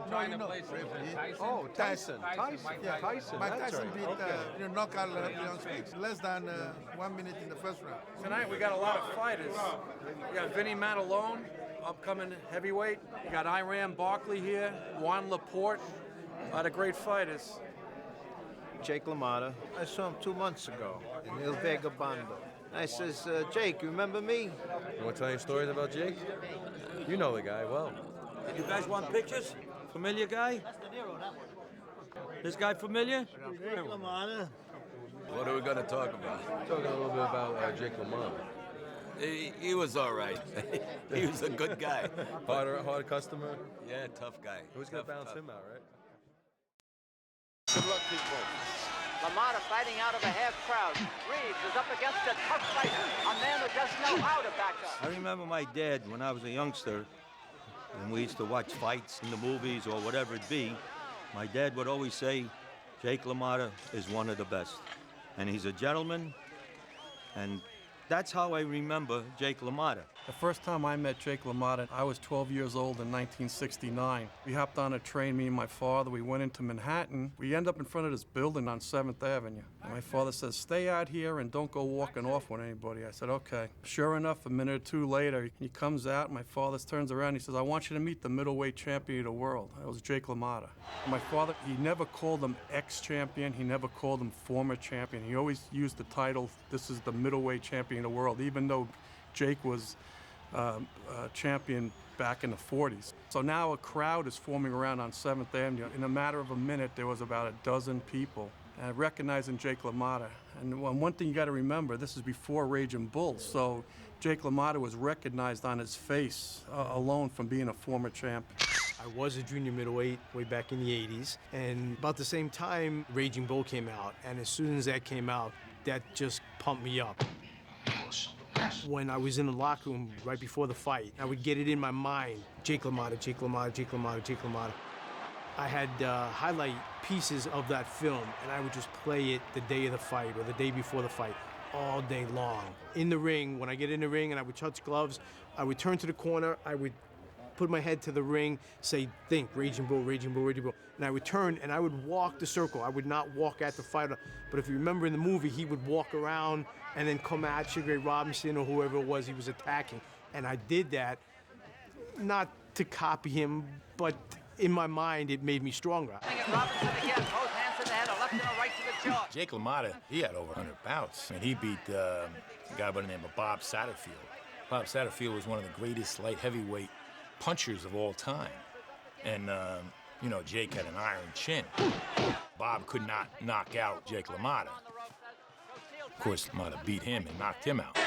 trying to play Tyson. Tyson. Yeah, Tyson. Mike That's Tyson right. beat Okay. knockout Leon Spinks. Less than 1 minute in the first round. Tonight we got a lot of fighters. We got Vinny Matalone, upcoming heavyweight. We got Iran Barkley here, Juan Laporte. A lot of great fighters. Jake LaMotta. I saw him 2 months ago in Il Vagabondo. I says, Jake, you remember me? You want to tell your stories about Jake? You know the guy well. You guys want pictures? Familiar guy? This guy familiar? Jake LaMotta. What are we going to talk about? Talking a little bit about Jake LaMotta. He was all right. He was a good guy. Hard customer? Yeah, tough guy. Who's going to balance him out, right? Good luck, people. LaMotta fighting out of a half crowd. Reeves is up against a tough fighter, a man who doesn't know how to back up. I remember my dad when I was a youngster, and we used to watch fights in the movies or whatever it be. My dad would always say, Jake LaMotta is one of the best. And he's a gentleman, and that's how I remember Jake LaMotta. The first time I met Jake LaMotta, I was 12 years old in 1969. We hopped on a train, me and my father. We went into Manhattan. We end up in front of this building on 7th Avenue. And my father says, stay out here and don't go walking off with anybody. I said, okay. Sure enough, a minute or two later, he comes out. My father turns around. He says, I want you to meet the middleweight champion of the world. That was Jake LaMotta. My father, he never called him ex-champion. He never called him former champion. He always used the title, this is the middleweight champion of the world, even though Jake was champion back in the 40s. So now a crowd is forming around on 7th Avenue. In a matter of a minute, there was about a dozen people recognizing Jake LaMotta. And one thing you got to remember, this is before Raging Bull, so Jake LaMotta was recognized on his face alone from being a former champ. I was a junior middleweight way back in the 80s, and about the same time, Raging Bull came out, and as soon as that came out, that just pumped me up. When I was in the locker room right before the fight, I would get it in my mind, Jake LaMotta, Jake LaMotta, Jake LaMotta, Jake LaMotta. I had highlight pieces of that film, and I would just play it the day of the fight or the day before the fight, all day long. In the ring, when I get in the ring and I would touch gloves, I would turn to the corner, I would put my head to the ring, say, think, Raging Bull, Raging Bull, Raging Bull. And I would turn and I would walk the circle. I would not walk at the fighter. But if you remember in the movie, he would walk around and then come at Sugar Ray Robinson or whoever it was he was attacking. And I did that, not to copy him, but in my mind, it made me stronger. Robinson again, both hands to the head, a left and a right to the jaw. Jake LaMotta, he had over 100 bouts. And he beat a guy by the name of Bob Satterfield. Bob Satterfield was one of the greatest light heavyweight punchers of all time. And, Jake had an iron chin. Bob could not knock out Jake LaMotta. Of course, LaMotta beat him and knocked him out. A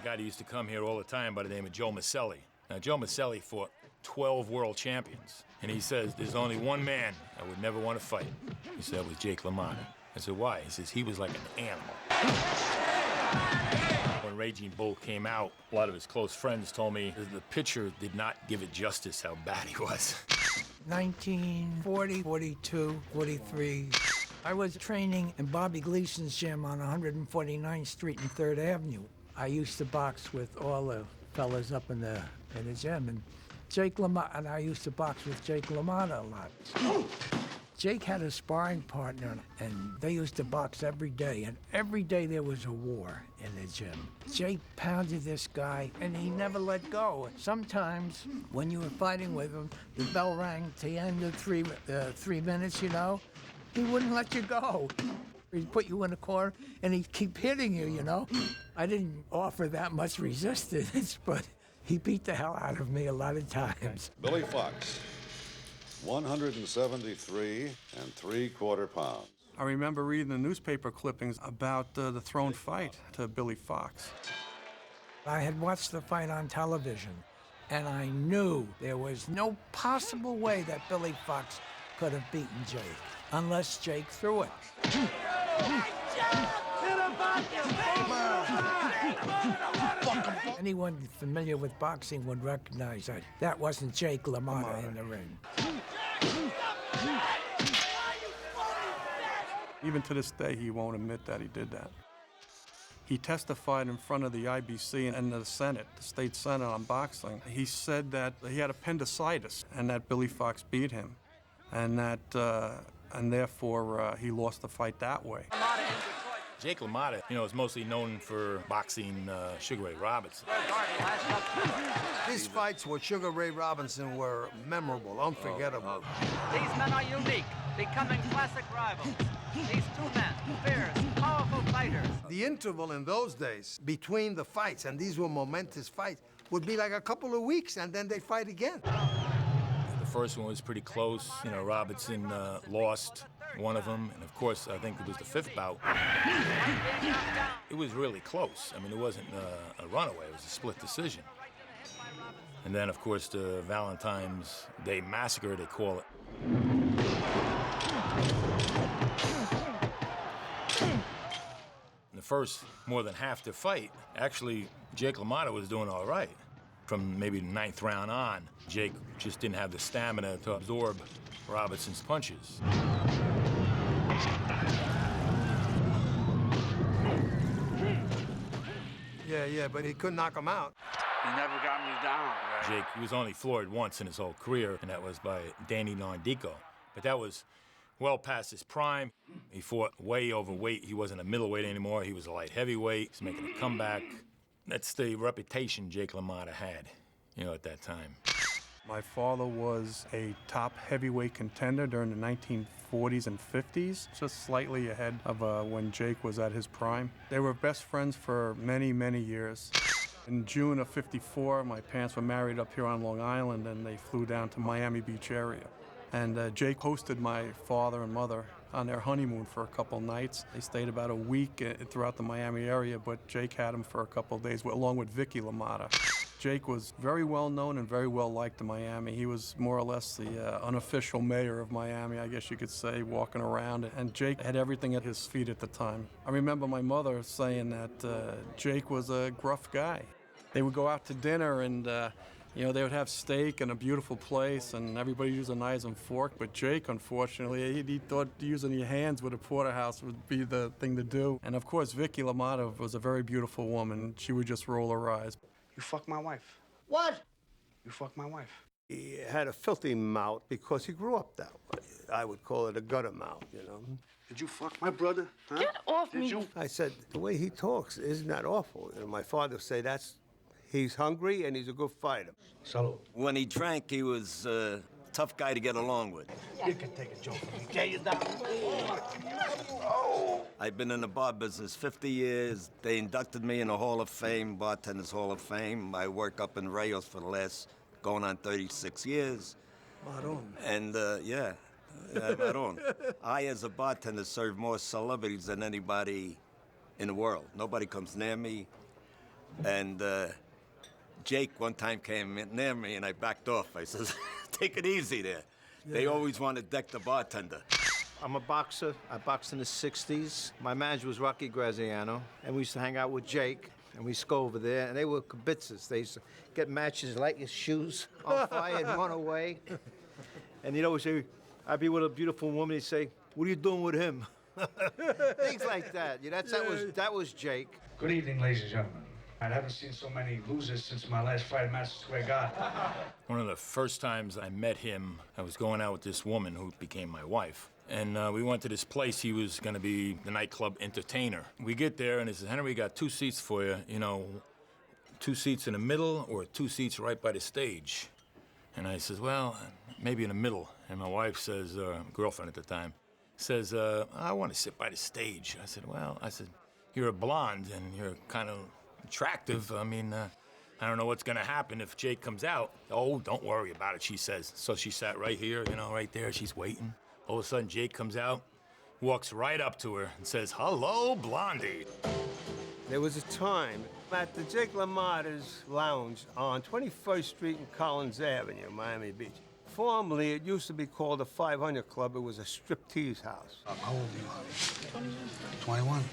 guy that used to come here all the time by the name of Joe Maselli. Now, Joe Maselli fought 12 world champions. And he says, there's only one man I would never want to fight. He said, it was Jake LaMotta. I said, why? He says, he was like an animal. When Raging Bull came out, a lot of his close friends told me the picture did not give it justice how bad he was. 1940, 42, 43. I was training in Bobby Gleason's gym on 149th Street and 3rd Avenue. I used to box with all the fellas up in the gym, and Jake LaMotta, and I used to box with Jake LaMotta a lot. Jake had a sparring partner, and they used to box every day, and every day there was a war in the gym. Jake pounded this guy, and he never let go. Sometimes, when you were fighting with him, the bell rang to the end of 3 minutes, he wouldn't let you go. He'd put you in a corner, and he'd keep hitting you, I didn't offer that much resistance, but he beat the hell out of me a lot of times. Billy Fox. 173 3/4 pounds. I remember reading the newspaper clippings about the thrown fight to Billy Fox. I had watched the fight on television, and I knew there was no possible way that Billy Fox could have beaten Jake, unless Jake threw it. Anyone familiar with boxing would recognize that that wasn't Jake LaMotta in the ring. Even to this day, he won't admit that he did that. He testified in front of the IBC and the Senate, the state Senate on boxing. He said that he had appendicitis and that Billy Fox beat him, and that, and therefore he lost the fight that way. Jake LaMotta, is mostly known for boxing Sugar Ray Robinson. These fights with Sugar Ray Robinson were memorable, unforgettable. These men are unique, becoming classic rivals. These two men, fierce, powerful fighters. The interval in those days between the fights, and these were momentous fights, would be like a couple of weeks, and then they fight again. The first one was pretty close. Robinson lost one of them, and of course, I think it was the fifth bout. It was really close. I mean, it wasn't a runaway, it was a split decision. And then, of course, the Valentine's Day Massacre, they call it. In the first more than half the fight, actually, Jake LaMotta was doing all right. From maybe the 9th round on, Jake just didn't have the stamina to absorb Robinson's punches. Yeah, but he couldn't knock him out. He never got me down. Jake, he was only floored once in his whole career, and that was by Danny Nardico. But that was well past his prime. He fought way overweight. He wasn't a middleweight anymore. He was a light heavyweight. He's making a comeback. That's the reputation Jake LaMotta had, at that time. My father was a top heavyweight contender during the 1940s and 50s, just slightly ahead of when Jake was at his prime. They were best friends for many, many years. In June of '54, my parents were married up here on Long Island, and they flew down to Miami Beach area. And Jake hosted my father and mother on their honeymoon for a couple nights. They stayed about a week throughout the Miami area, but Jake had him for a couple days, along with Vicky LaMotta. Jake was very well known and very well liked in Miami. He was more or less the unofficial mayor of Miami, I guess you could say, walking around. And Jake had everything at his feet at the time. I remember my mother saying that Jake was a gruff guy. They would go out to dinner and they would have steak in a beautiful place, and everybody used a knife and fork. But Jake, unfortunately, he thought using your hands with a porterhouse would be the thing to do. And of course, Vicky LaMotta was a very beautiful woman. She would just roll her eyes. You fucked my wife. What? You fucked my wife. He had a filthy mouth because he grew up that way. I would call it a gutter mouth, Did you fuck my brother? Huh? Get off me. You? I said, the way he talks isn't that awful. My father would say he's hungry and he's a good fighter. Salud. When he drank, he was a tough guy to get along with. You can take a joke from me. Get you down. I've been in the bar business 50 years. They inducted me in the Hall of Fame, Bartenders Hall of Fame. I work up in Rayos for the last going on 36 years. Maroon. And, Maroon. I, as a bartender, serve more celebrities than anybody in the world. Nobody comes near me. And Jake one time came near me, and I backed off. I says, take it easy there. Yeah. They always want to deck the bartender. I'm a boxer. I boxed in the 60s. My manager was Rocky Graziano, and we used to hang out with Jake, and we used to go over there, and they were kibitzers. They used to get matches, light your shoes on fire and run away. And he'd always say, I'd be with a beautiful woman, he'd say, what are you doing with him? Things like that. That was Jake. Good evening, ladies and gentlemen. I haven't seen so many losers since my last fight at Madison Square Garden. One of the first times I met him, I was going out with this woman who became my wife. And we went to this place. He was going to be the nightclub entertainer. We get there, and he says, Henry, we got 2 seats for you. 2 seats in the middle or 2 seats right by the stage. And I says, well, maybe in the middle. And my wife says, girlfriend at the time, says, I want to sit by the stage. I said, you're a blonde, and you're kind of attractive. I mean, I don't know what's going to happen if Jake comes out. Oh, don't worry about it, she says. So she sat right here, right there. She's waiting. All of a sudden, Jake comes out, walks right up to her and says, hello, Blondie. There was a time at the Jake LaMotta's Lounge on 21st Street and Collins Avenue, Miami Beach. Formerly, it used to be called the 500 Club. It was a striptease house. How old are you? 21.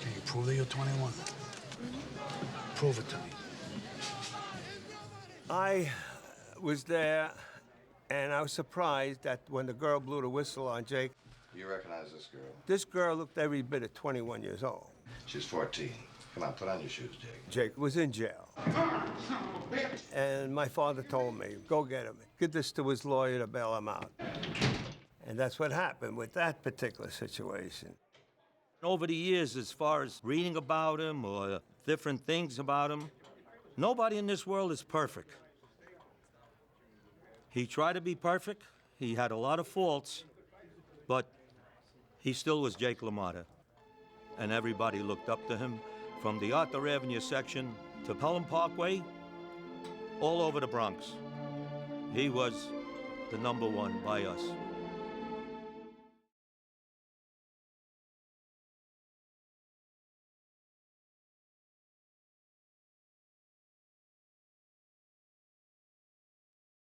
Can you prove that you're 21? Prove it to me. I was there, and I was surprised that when the girl blew the whistle on Jake. You recognize this girl? This girl looked every bit of 21 years old. She's 14. Come on, put on your shoes, Jake. Jake was in jail. And my father told me, go get him. Get this to his lawyer to bail him out. And that's what happened with that particular situation. Over the years, as far as reading about him or different things about him, nobody in this world is perfect. He tried to be perfect. He had a lot of faults, but he still was Jake LaMotta. And everybody looked up to him, from the Arthur Avenue section to Pelham Parkway, all over the Bronx. He was the #1 by us.